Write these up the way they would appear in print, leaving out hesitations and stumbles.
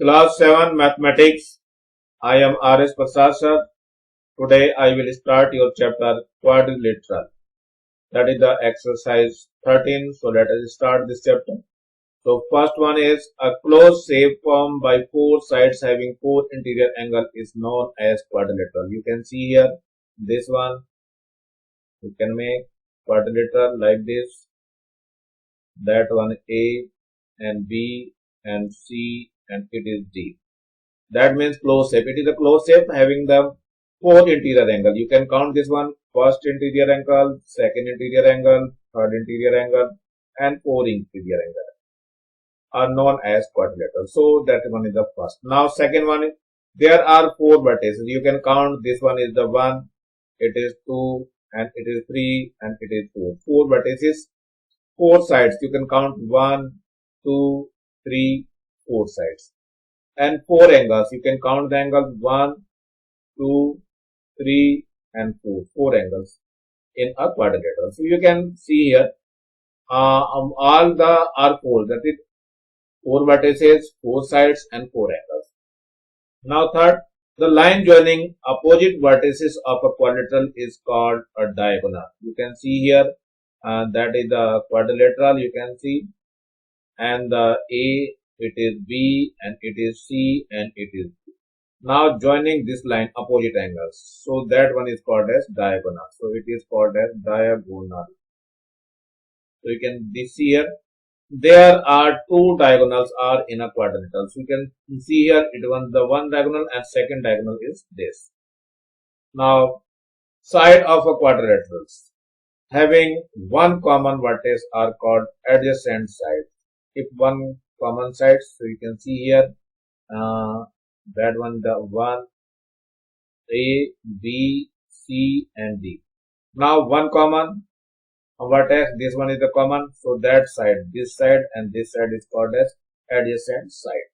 Class 7 Mathematics. I am R.S. Prasad sir. Today I will start your chapter Quadrilateral. That is the exercise 13. So let us start this chapter. So first one is a closed shape formed by four sides having four interior angle is known as quadrilateral. You can see here this one. You can make quadrilateral like this. That one A and B and C and it is D. That means closed shape. It is a closed shape having the four interior angle. You can count this one: first interior angle, second interior angle, third interior angle, and four interior angle are known as quadrilateral. So that one is the first. Now second one is there are four vertices. You can count this one is the one, it is two, and it is three, and it is four. Four vertices, four sides. You can count one, two, three, four sides. And four angles. You can count the angles 1, 2, 3 and 4. Four angles in a quadrilateral. So you can see here all the are four. That is four vertices, four sides and four angles. Now third, the line joining opposite vertices of a quadrilateral is called a diagonal. You can see here that is the quadrilateral. You can see, and the A, it is B and it is C and it is D. Now joining this line opposite angles. So that one is called as diagonal. So it is called as diagonal. So you can see here there are two diagonals are in a quadrilateral. So you can see here it was the one diagonal and second diagonal is this. Now side of a quadrilaterals having one common vertex are called adjacent sides. If one common side, so you can see here that one, the one A, B, C and D. Now one common vertex, this one is the common, so that side, this side and this side is called as adjacent side.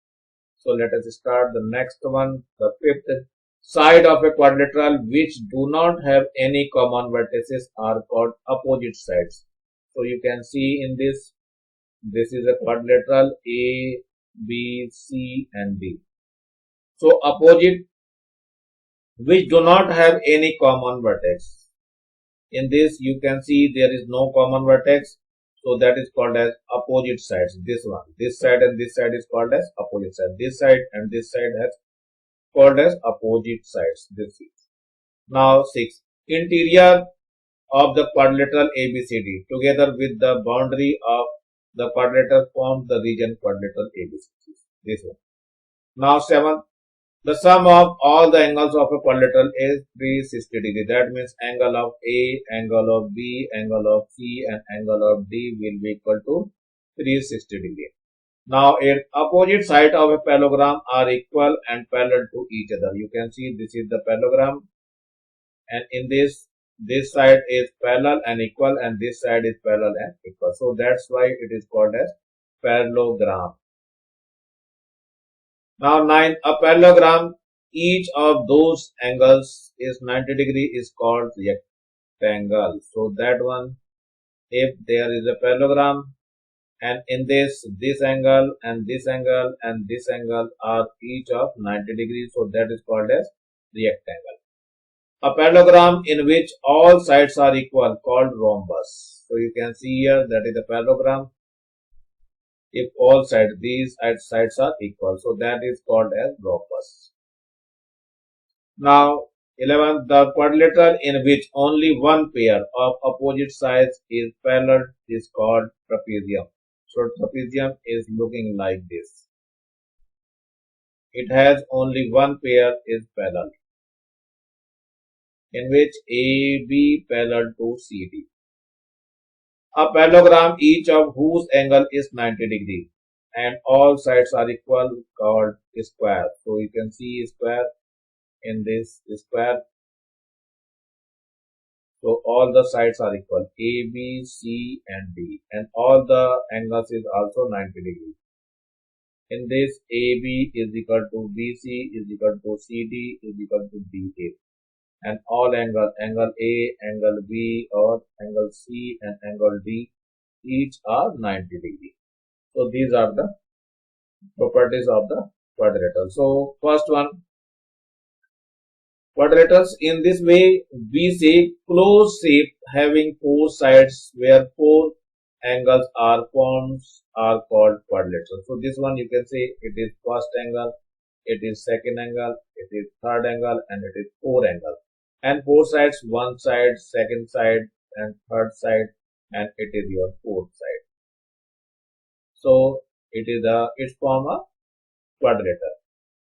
So let us start the next one, the fifth. Side of a quadrilateral which do not have any common vertices are called opposite sides. So you can see in this is a quadrilateral A, B, C and D. So opposite which do not have any common vertex. In this you can see there is no common vertex. So that is called as opposite sides. This one, this side and this side is called as opposite side. This side and this side has called as opposite sides. This is. Now 6. Interior of the quadrilateral ABCD together with the boundary of the quadrilateral forms the region quadrilateral ABCD. This one. Now 7. The sum of all the angles of a quadrilateral is 360 degree. That means angle of A, angle of B, angle of C and angle of D will be equal to 360 degree. Now, its opposite side of a parallelogram are equal and parallel to each other. You can see this is the parallelogram, and in this side is parallel and equal, and this side is parallel and equal. So that's why it is called as parallelogram. Now 9. A parallelogram, each of those angles is 90 degree is called rectangle. So that one, if there is a parallelogram, and in this angle and this angle and this angle are each of 90 degrees, so that is called as rectangle. A parallelogram in which all sides are equal called rhombus. So you can see here that is a parallelogram if all sides, these sides are equal, so that is called as rhombus. Now 11. The quadrilateral in which only one pair of opposite sides is parallel is called trapezium. So trapezium is looking like this. It has only one pair is parallel, in which AB parallel to CD. A parallelogram each of whose angle is 90 degree and all sides are equal called square. So you can see square in this square. So all the sides are equal A, B, C and D, and all the angles is also 90 degree. In this AB is equal to BC is equal to CD is equal to DA, and all angle A, angle B or angle C and angle D each are 90 degree. So these are the properties of the quadrilateral. So first one, quadrilaterals. In this way, we say closed shape having four sides where four angles are formed are called quadrilateral. So this one you can say it is first angle, it is second angle, it is third angle, and it is fourth angle. And four sides, one side, second side, and third side, and it is your fourth side. So it's form a quadrilateral.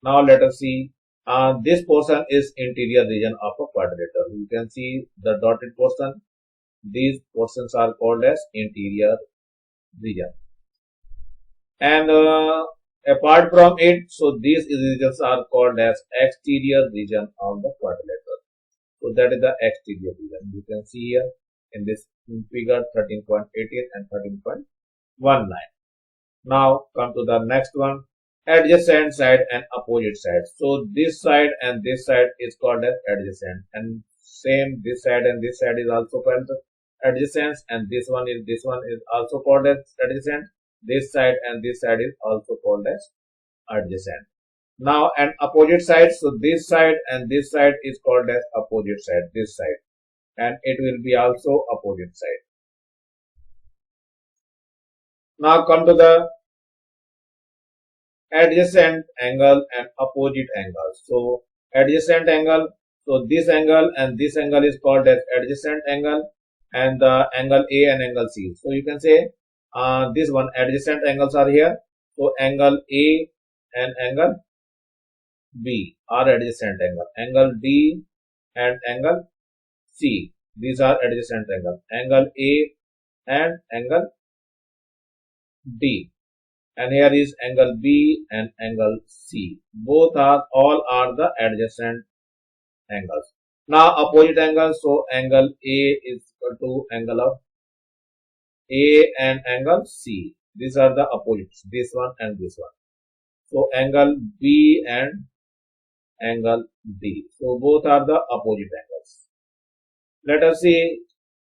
Now let us see. This portion is interior region of a quadrilateral. You can see the dotted portion. These portions are called as interior region. And apart from it, so these regions are called as exterior region of the quadrilateral. So that is the exterior region. You can see here in this figure 13.18 and 13.19. Now come to the next one. Adjacent side and opposite side. So this side and this side is called as adjacent, and same this side and this side is also called adjacent, and this one is also called as adjacent. This side and this side is also called as adjacent. Now and opposite side. So this side and this side is called as opposite side. This side, and it will be also opposite side. Now come to the adjacent angle and opposite angle. So adjacent angle, so this angle and this angle is called as adjacent angle, and the angle A and angle C. So you can say this one adjacent angles are here. So angle A and angle B are adjacent angle. Angle D and angle C, these are adjacent angle. Angle A and angle D. And here is angle B and angle C. All are the adjacent angles. Now opposite angles. So angle A is equal to angle of A and angle C. These are the opposites. This one and this one. So angle B and angle D. So both are the opposite angles. Let us see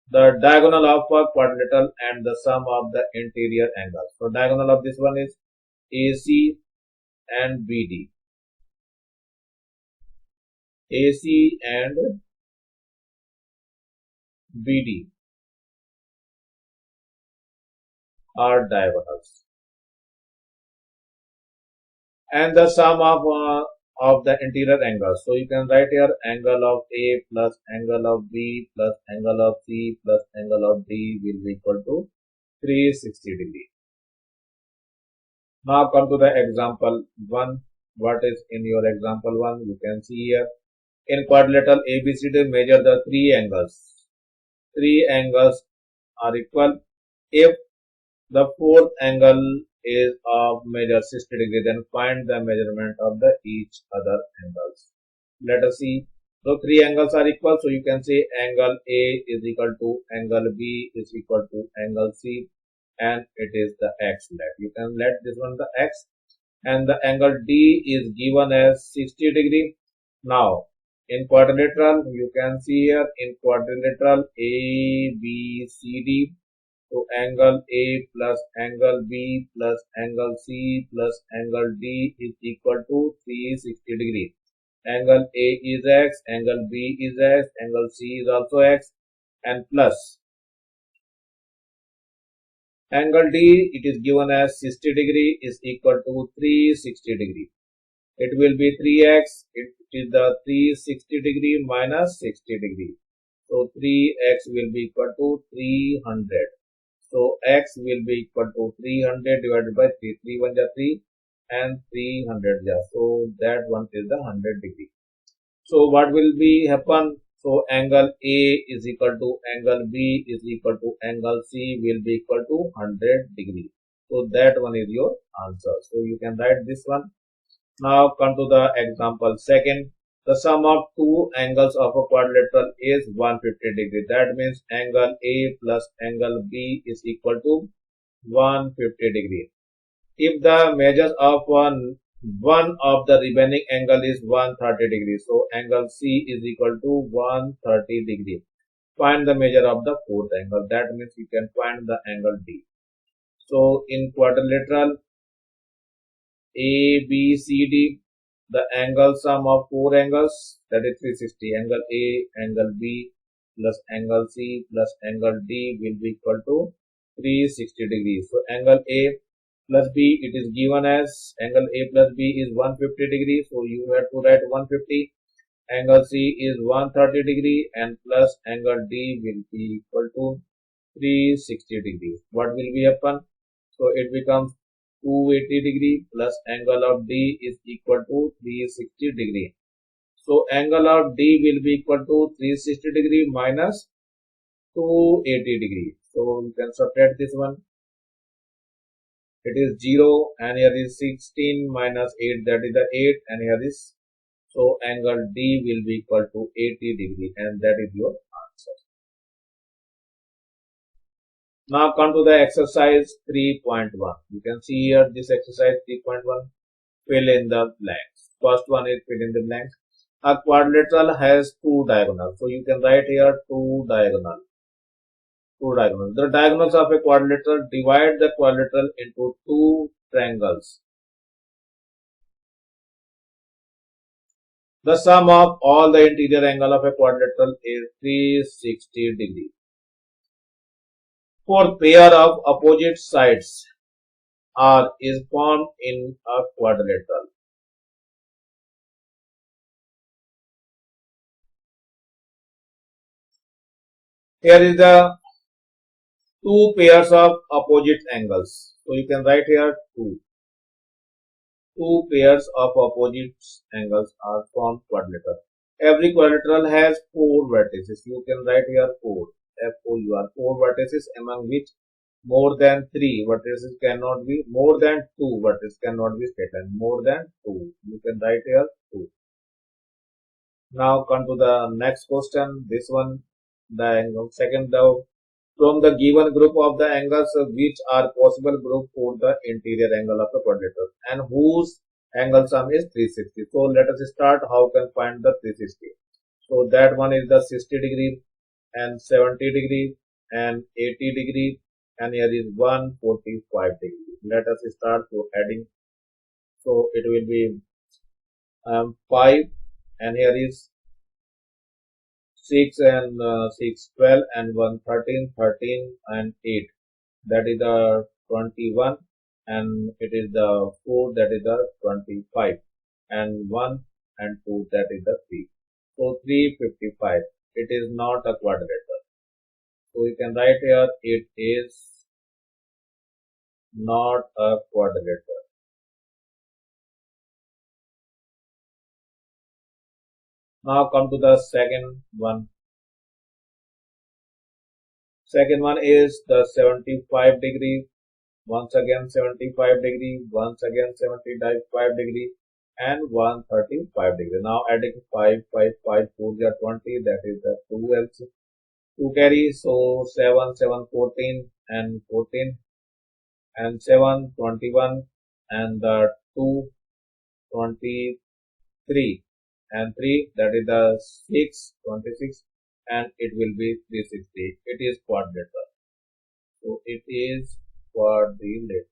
the diagonal of a quadrilateral and the sum of the interior angles. So diagonal of this one is AC and BD. AC and BD are diagonals. And the sum of the interior angles. So you can write here angle of A plus angle of B plus angle of C plus angle of D will be equal to 360 degree. Now come to the example 1. What is in your example 1? You can see here in quadrilateral ABCD measure the three angles. Three angles are equal. If the fourth angle is of measure 60 degree, then find the measurement of the each other angles. Let us see. So three angles are equal. So you can say angle A is equal to angle B is equal to angle C, and it is the X. You can let this one the X, and the angle D is given as 60 degree. Now in quadrilateral, you can see here in quadrilateral ABCD. So angle A plus angle B plus angle C plus angle D is equal to 360 degree. Angle A is X, angle B is X, angle C is also X, and plus angle D, it is given as 60 degree is equal to 360 degree. It will be 3x, it is the 360 degree minus 60 degree. So 3x will be equal to 300. So x will be equal to 300 divided by 3. 3 1 is 3 and 300 is. So that one is the 100 degree. So what will be happen? So angle A is equal to angle B is equal to angle C will be equal to 100 degree. So that one is your answer. So you can write this one. Now come to the example second. The sum of two angles of a quadrilateral is 150 degree. That means angle A plus angle B is equal to 150 degree. If the measures of one of the remaining angle is 130 degree, so angle C is equal to 130 degree. Find the measure of the fourth angle. That means you can find the angle D. So in quadrilateral A, B, C, D, the angle sum of four angles, that is 360. Angle A, angle B plus angle C plus angle D will be equal to 360 degrees. So angle A plus B, it is given as angle A plus B is 150 degrees. So you have to write 150. Angle C is 130 degree and plus angle D will be equal to 360 degrees. What will be happen? So it becomes 280 degree plus angle of D is equal to 360 degree. So angle of D will be equal to 360 degree minus 280 degree. So you can subtract this one. It is 0 and here is 16 minus 8, that is the 8, and here is, so angle D will be equal to 80 degree, and that is your answer. Now come to the exercise 3.1. You can see here this exercise 3.1. Fill in the blanks. First one is fill in the blanks. A quadrilateral has two diagonals. So you can write here two diagonals. The diagonals of a quadrilateral divide the quadrilateral into two triangles. The sum of all the interior angle of a quadrilateral is 360 degrees. For pair of opposite sides R is formed in a quadrilateral. Here is the two pairs of opposite angles. So you can write here two. Two pairs of opposite angles are formed quadrilateral. Every quadrilateral has four vertices. You can write here four. F-O-U-R. Four vertices, among which more than three vertices cannot be, more than two vertices cannot be straightened. More than two. You can write here two. Now come to the next question. This one, the angle. Second, from the given group of the angles, which are possible group for the interior angle of the quadrilateral and whose angle sum is 360. So let us start how can find the 360. So that one is the 60 degree and 70 degree and 80 degree, and here is 145 degree. Let us start for adding. So it will be 5, and here is 6 and 6, 12 and 1, 13, 13 and 8. That is the 21, and it is the 4, that is the 25, and 1 and 2, that is the 3. So 355. It is not a quadrilateral. So you can write here it is not a quadrilateral. Now come to the second one. Second one is the 75 degree. Once again 75 degree. Once again 75 degree. And 135 degree. Now adding 5, 5, 5, 4, 20, that is the 2 else. 2 carry, so 7, 7, 14 and 14 and 7, 21 and the 2, 23 and 3, that is the 6, 26 and it will be 360. It is quadrilateral. So it is quadrilateral.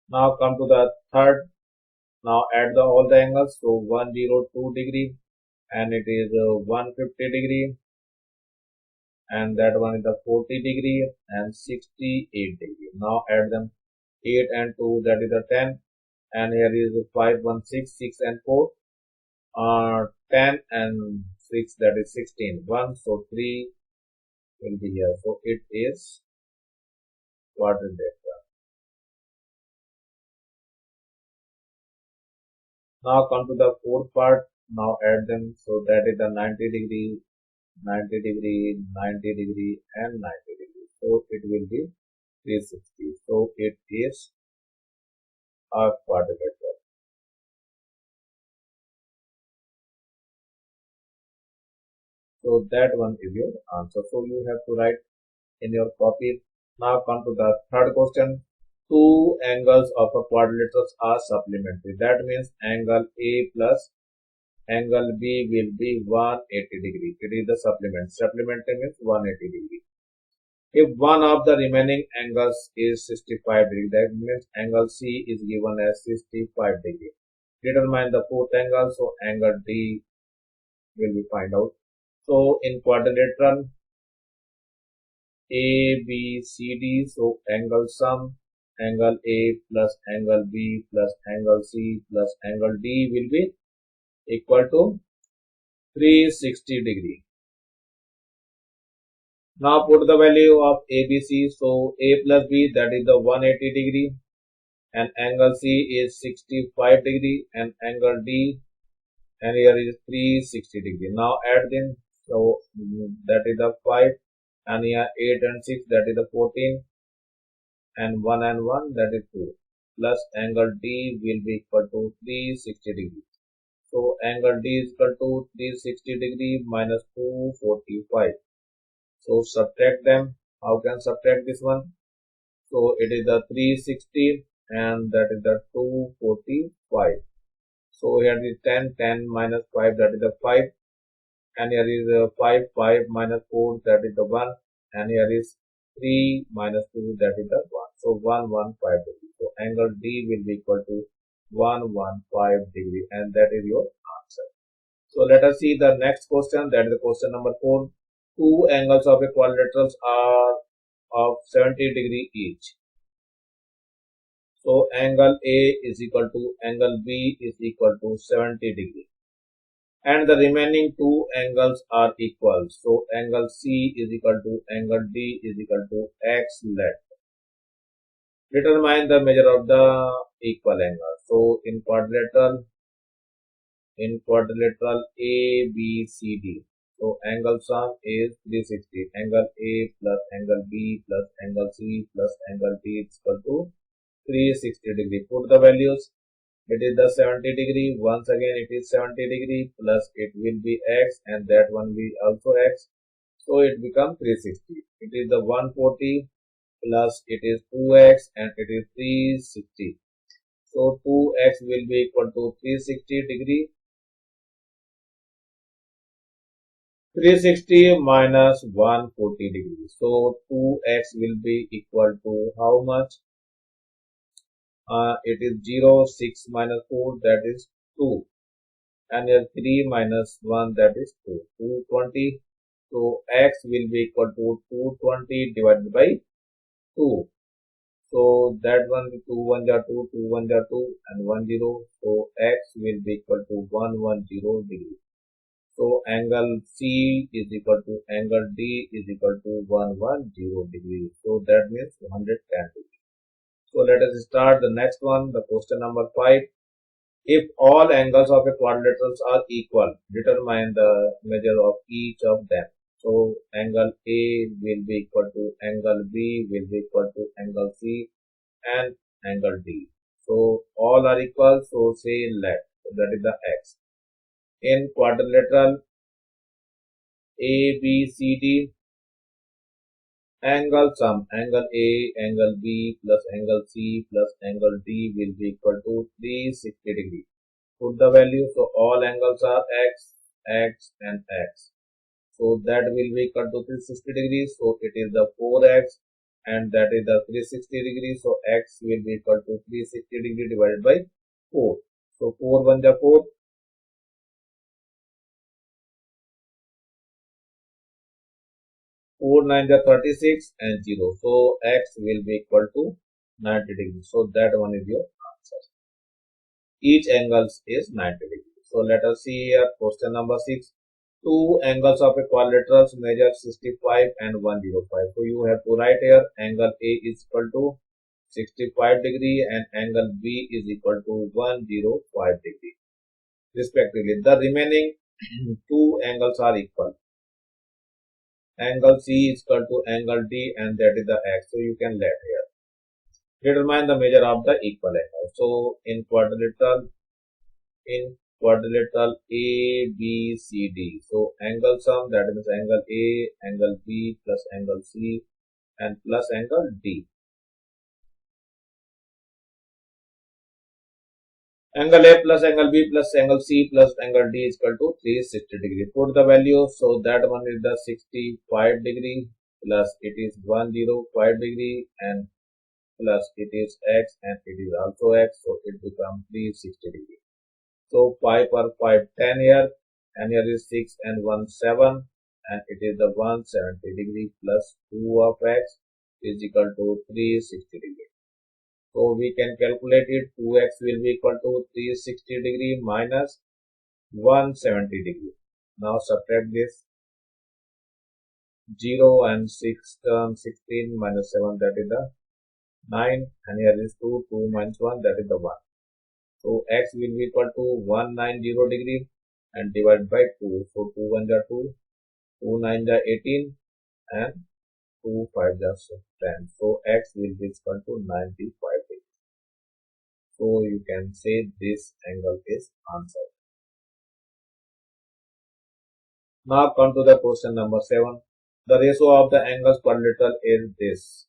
Now come to the third. Now add all the angles. So 102 degree and it is 150 degree, and that one is the 40 degree and 68 degree. Now add them. 8 and 2, that is the 10, and here is 5, 1, 6, 6 and 4, 10 and 6, that is 16, 1, so 3 will be here. So it is quadrilateral. Now come to the fourth part. Now add them. So that is the 90 degree, 90 degree, 90 degree and 90 degree. So it will be 360. So it is a quadrilateral. So that one is your answer. So you have to write in your copy. Now come to the third question. Two angles of a quadrilateral are supplementary. That means angle A plus angle B will be 180 degree. It is the supplement. Supplementary means 180 degree. If one of the remaining angles is 65 degree, that means angle C is given as 65 degree. Determine the fourth angle, so angle D will be find out. So in quadrilateral A, B, C, D, so angle sum, angle A plus angle B plus angle C plus angle D will be equal to 360 degree. Now put the value of ABC, so A plus B, that is the 180 degree, and angle C is 65 degree, and angle D, and here is 360 degree. Now add them, so that is the 5, and here 8 and 6, that is the 14, and 1 and 1, that is 2, plus angle D will be equal to 360 degree. So angle D is equal to 360 degree minus 245. So subtract them. How can subtract this one? So it is the 360 and that is the 245. So here is 10, 10 minus 5, that is the 5. And here is 5, 5 minus 4, that is the 1. And here is 3 minus 2, that is the 1. So 115 degree. So angle D will be equal to 115 degree, and that is your answer. So let us see the next question, that is the question number 4. Two angles of a quadrilaterals are of 70 degree each. So angle A is equal to angle B is equal to 70 degree. And the remaining two angles are equal. So angle C is equal to angle D is equal to X let. Determine the measure of the equal angle. So in quadrilateral A, B, C, D. So angle sum is 360. Angle A plus angle B plus angle C plus angle D is equal to 360 degree. Put the values. It is the 70 degree. Once again it is 70 degree plus it will be X, and that one will also X. So it becomes 360. It is the 140 plus it is 2X and it is 360. So 2X will be equal to 360 degree. 360 minus 140 degrees. So 2x will be equal to how much? It is 0, 6 minus 4, that is 2. And here 3 minus 1, that is 2. 220. So x will be equal to 220 divided by 2. So that one 2 1 are 2, 2 1 are 2, and 1 0. So x will be equal to 110 degree. So angle C is equal to angle D is equal to 110 degree. So that means 110 degree. So let us start the next one, the question number 5. If all angles of a quadrilaterals are equal, determine the measure of each of them. So angle A will be equal to angle B will be equal to angle C and angle D. So all are equal, so say let. So that is the X. In quadrilateral A, B, C, D, angle sum, angle A, angle B plus angle C plus angle D will be equal to 360 degree. Put the value, so all angles are X, X and X. So that will be equal to 360 degrees. So it is the 4X and that is the 360 degrees. So X will be equal to 360 degree divided by 4. So 4 1 is 4. 4 9 is 36 and 0. So X will be equal to 90 degrees. So that one is your answer. Each angle is 90 degrees. So let us see here question number 6. Two angles of a quadrilateral measure 65 and 105. So you have to write here angle A is equal to 65 degree and angle B is equal to 105 degree respectively. The remaining two angles are equal. Angle C is equal to angle D and that is the X. So you can let here. Determine the measure of the equal angle. So in quadrilateral A, B, C, D. So angle sum, that means angle A, angle B plus angle C and plus angle D. Angle A plus angle B plus angle C plus angle D is equal to 360 degree. Put the value, so that one is the 65 degree plus it is 105 degree and plus it is x and it is also x, so it becomes 360 degree. So 5 per 5 10 here, and here is 6 and 1 7, and it is the 170 degree plus 2 of x is equal to 360 degree. So we can calculate it. 2x will be equal to 360 degree minus 170 degree. Now subtract this. 0 and 6 16 minus 7, that is the 9, and here is 2 minus 1, that is the 1. So x will be equal to 190 degree and divided by 2. So 2 1 are 2, 2 9 are 18, and 2 5 are 10. So x will be equal to 95 degree. So you can say this angle is answered. Now come to the question number 7. The ratio of the angles quadrilateral is this.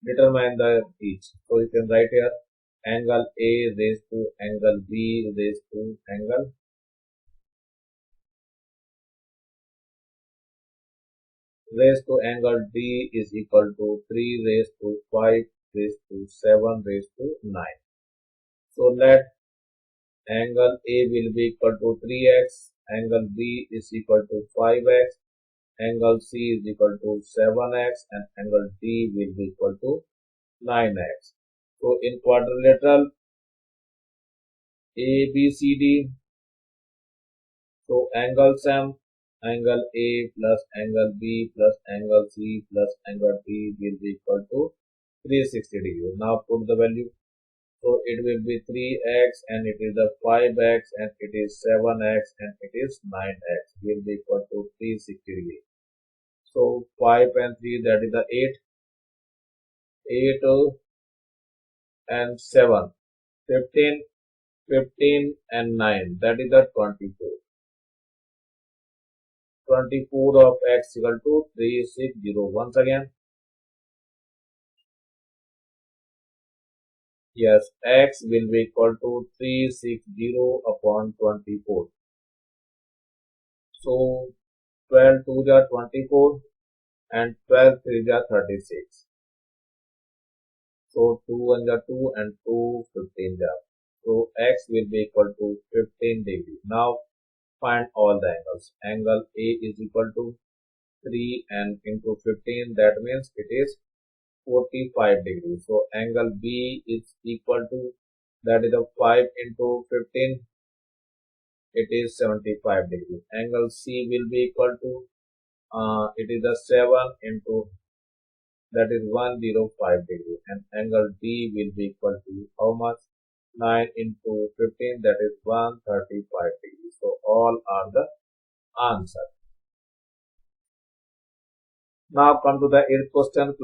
Determine the each. So you can write here angle A raised to angle B raised to angle D is equal to 3 raised to 5 raised to 7 raised to 9. So let angle A will be equal to 3x, angle B is equal to 5x, angle C is equal to 7x, and angle D will be equal to 9x. So in quadrilateral ABCD, so angle sum, angle A plus angle B plus angle C plus angle D will be equal to 360 degree. Now put the value. So it will be 3x and it is the 5x and it is 7x and it is 9x will be equal to 360 degree. So 5 and 3, that is the 8 and 7, 15 and 9, that is the 24. 24 of x equal to 360. Once again, yes, x will be equal to 360 upon 24. So 12 2 are 24 and 12 3 are 36. So 2 1 are 2 and 2 15 are. So x will be equal to 15 degree. Now find all the angles. Angle A is equal to 3 and into 15, that means it is 45 degrees. So angle B is equal to, that is the 5 into 15, it is 75 degrees. Angle C will be equal to, it is the 7 into, that is 105 degrees, and angle D will be equal to how much? 9 into 15, that is 135 degrees. So all are the answer. Now come to the 8th question.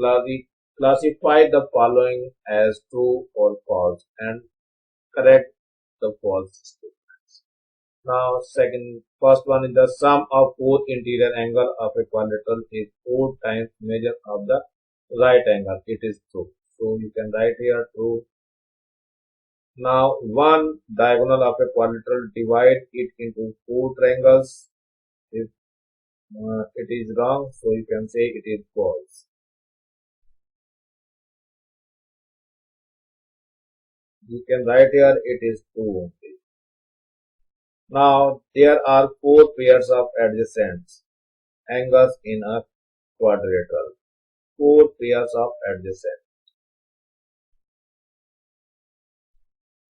Classify the following as true or false and correct the false statements. Now first one is the sum of both interior angle of a quadrilateral is 4 times measure of the right angle. It is true. So you can write here true. Now one diagonal of a quadrilateral divide it into 4 triangles. If it is wrong, so you can say it is false. You can write here it is true. Now there are 4 pairs of adjacent angles in a quadrilateral. 4 pairs of adjacent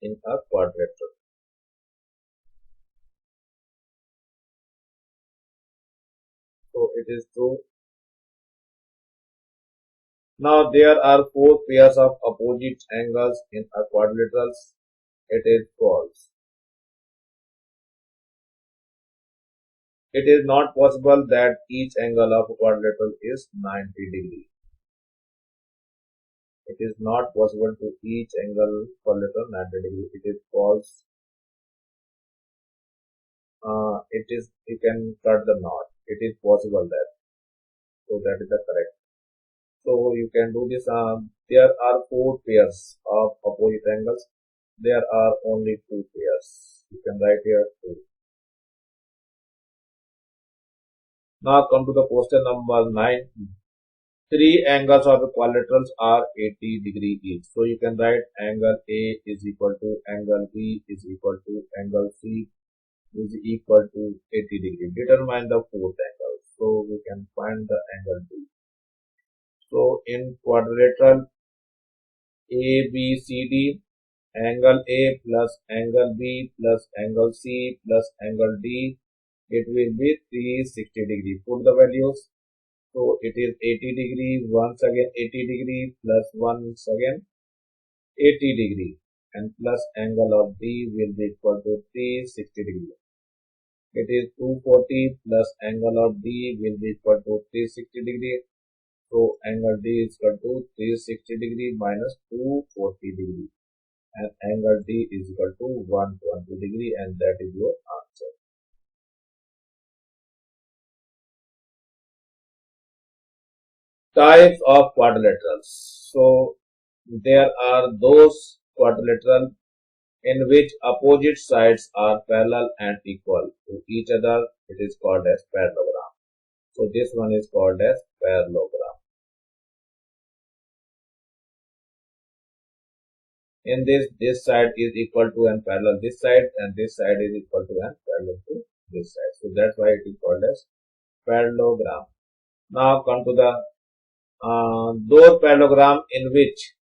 in a quadrilateral. So it is true. Now there are 4 pairs of opposite angles in a quadrilaterals. It is false. It is not possible that each angle of a quadrilateral is 90 degree. It is not possible to each angle quadrilateral 90 degree. It is false. You can cut the knot. It is possible that. So that is the correct. So you can do this. There are 4 pairs of opposite angles. There are only 2 pairs. You can write here 2. Now come to the question number 9. Three angles of the quadrilaterals are 80 degree each. So you can write angle A is equal to angle B is equal to angle C is equal to 80 degree. Determine the fourth angle. So we can find the angle B. So in quadrilateral ABCD, angle A plus angle B plus angle C plus angle D, it will be 360 degree. Put the values. So it is 80 degree, once again 80 degree plus once again 80 degree, and plus angle of D will be equal to 360 degree. It is 240 plus angle of D will be equal to 360 degree. So angle D is equal to 360 degree minus 240 degree, and angle D is equal to 120 degree, and that is your answer. Types of quadrilaterals. So there are those quadrilateral in which opposite sides are parallel and equal to each other. It is called as parallelogram. So this one is called as parallelogram. In this side is equal to and parallel this side, and this side is equal to and parallel to this side. So that's why it is called as parallelogram. Now come to the those parallelogram in which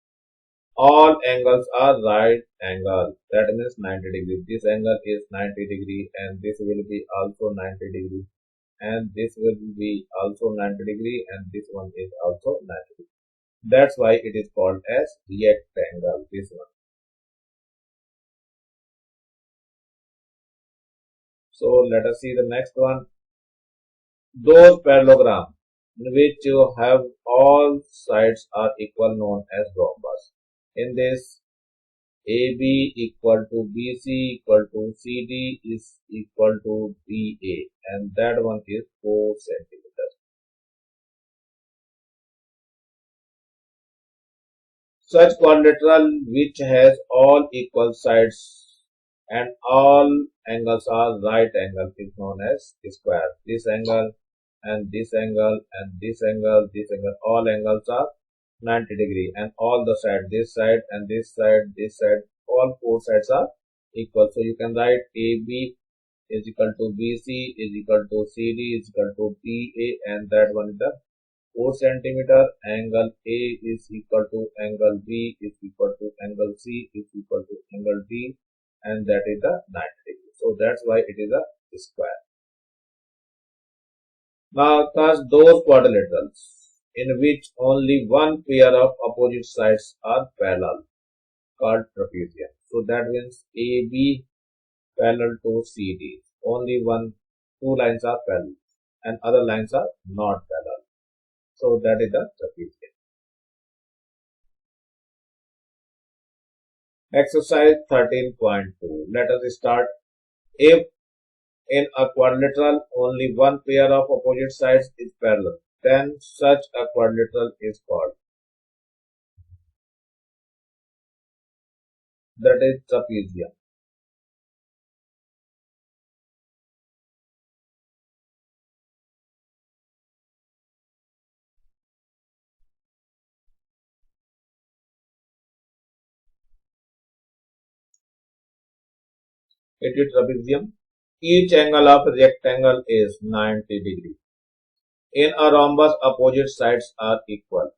all angles are right angle. That means 90 degree. This angle is 90 degree, and this will be also 90 degree, and this will be also 90 degree, and this one is also 90 degree. That's why it is called as rectangle. This one. So let us see the next one. Those parallelogram in which you have all sides are equal known as rhombus. In this, AB equal to BC equal to CD is equal to BA, and that one is 4 centimeters. Such quadrilateral which has all equal sides and all angles are right angle is known as square. This angle and this angle and this angle, all angles are 90 degree, and all the side, this side and this side, all four sides are equal. So you can write AB is equal to BC is equal to CD is equal to BA, and that one is the 4 centimeter. Angle A is equal to angle B is equal to angle C is equal to angle D, and that is the 90 degree. So that's why it is a square. Now, thus those quadrilaterals in which only one pair of opposite sides are parallel, called trapezium. So that means AB parallel to CD. Only two lines are parallel, and other lines are not parallel. So that is the trapezium. Exercise 13.2. Let us start. If in a quadrilateral only one pair of opposite sides is parallel, then such a quadrilateral is called. That is trapezium. It is trapezium. Each angle of a rectangle is 90 degree. In a rhombus, opposite sides are equal,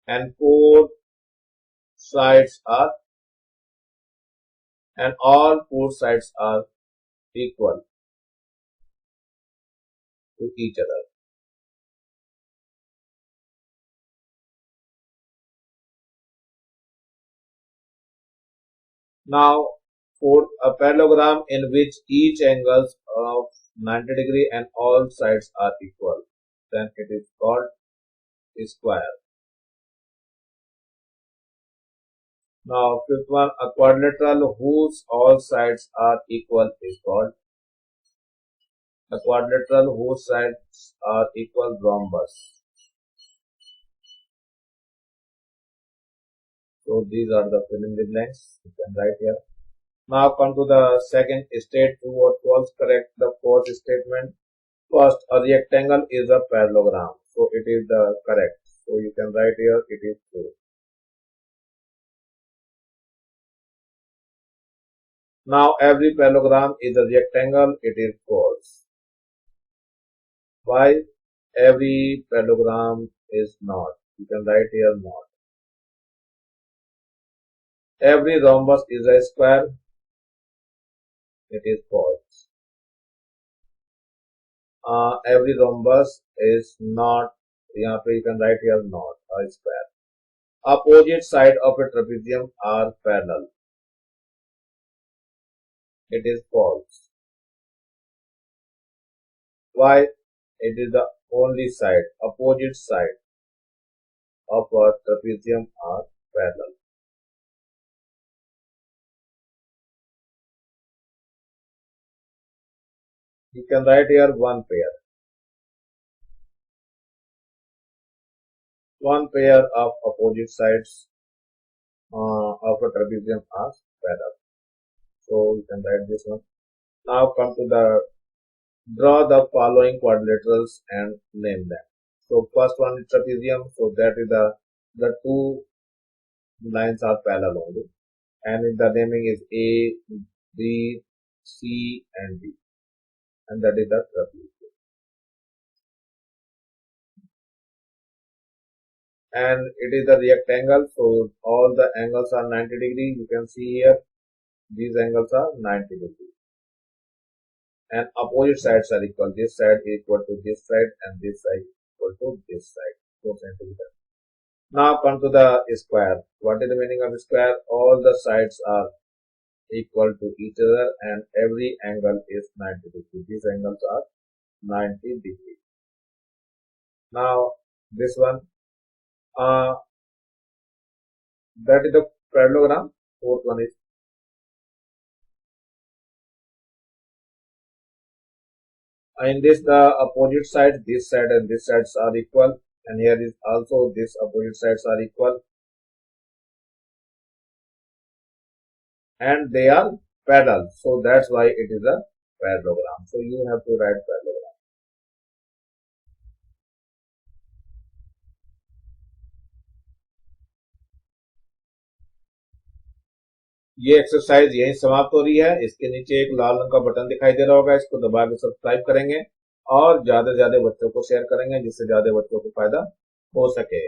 and all four sides are equal to each other. Now, for a parallelogram in which each angles of 90 degree and all sides are equal, then it is called square. Now, fifth one, a quadrilateral whose all sides are equal is called a quadrilateral whose sides are equal rhombus. So these are the fill in the blanks you can write here. Now come to the second, state true or false. Correct the false statement. First, a rectangle is a parallelogram, so it is the correct. So you can write here it is true. Now every parallelogram is a rectangle, it is false. Why every parallelogram is not? You can write here not. Every rhombus is a square, it is false. Every rhombus is not, यहाँ पे you can write here not, a square. Opposite side of a trapezium are parallel, it is false. Why? It is the only side, opposite side of a trapezium are parallel. You can write here one pair. One pair of opposite sides of a trapezium are parallel. So you can write this one. Now come to the draw the following quadrilaterals and name them. So first one is trapezium. So that is the two lines are parallel only, and the naming is A, B, C, and D, and that is the trapezium. And it is the rectangle. So all the angles are 90 degree. You can see here these angles are 90 degree. And opposite sides are equal. This side is equal to this side and this side equal to this side. So centimeter. Now come to the square. What is the meaning of square? All the sides are equal to each other and every angle is 90 degree. These angles are 90 degree. Now this one, that is the parallelogram. Fourth one is in this the opposite sides, this side and this sides are equal, and here is also this opposite sides are equal, and they are parallel. So that's why it is a parallelogram. So you have to write parallelogram. ये exercise यही समाप्त हो रही है। इसके नीचे एक लाल रंग का बटन दिखाई दे रहा होगा, इसको दबा के सब्सक्राइब करेंगे और ज्यादा से ज्यादा बच्चों को शेयर करेंगे जिससे ज्यादा बच्चों को फायदा हो सके।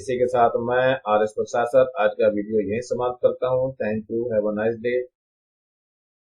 इसी के साथ मैं आर एस प्रसाद सर आज का वीडियो यही समाप्त करता हूँ। Thank you, have a nice day.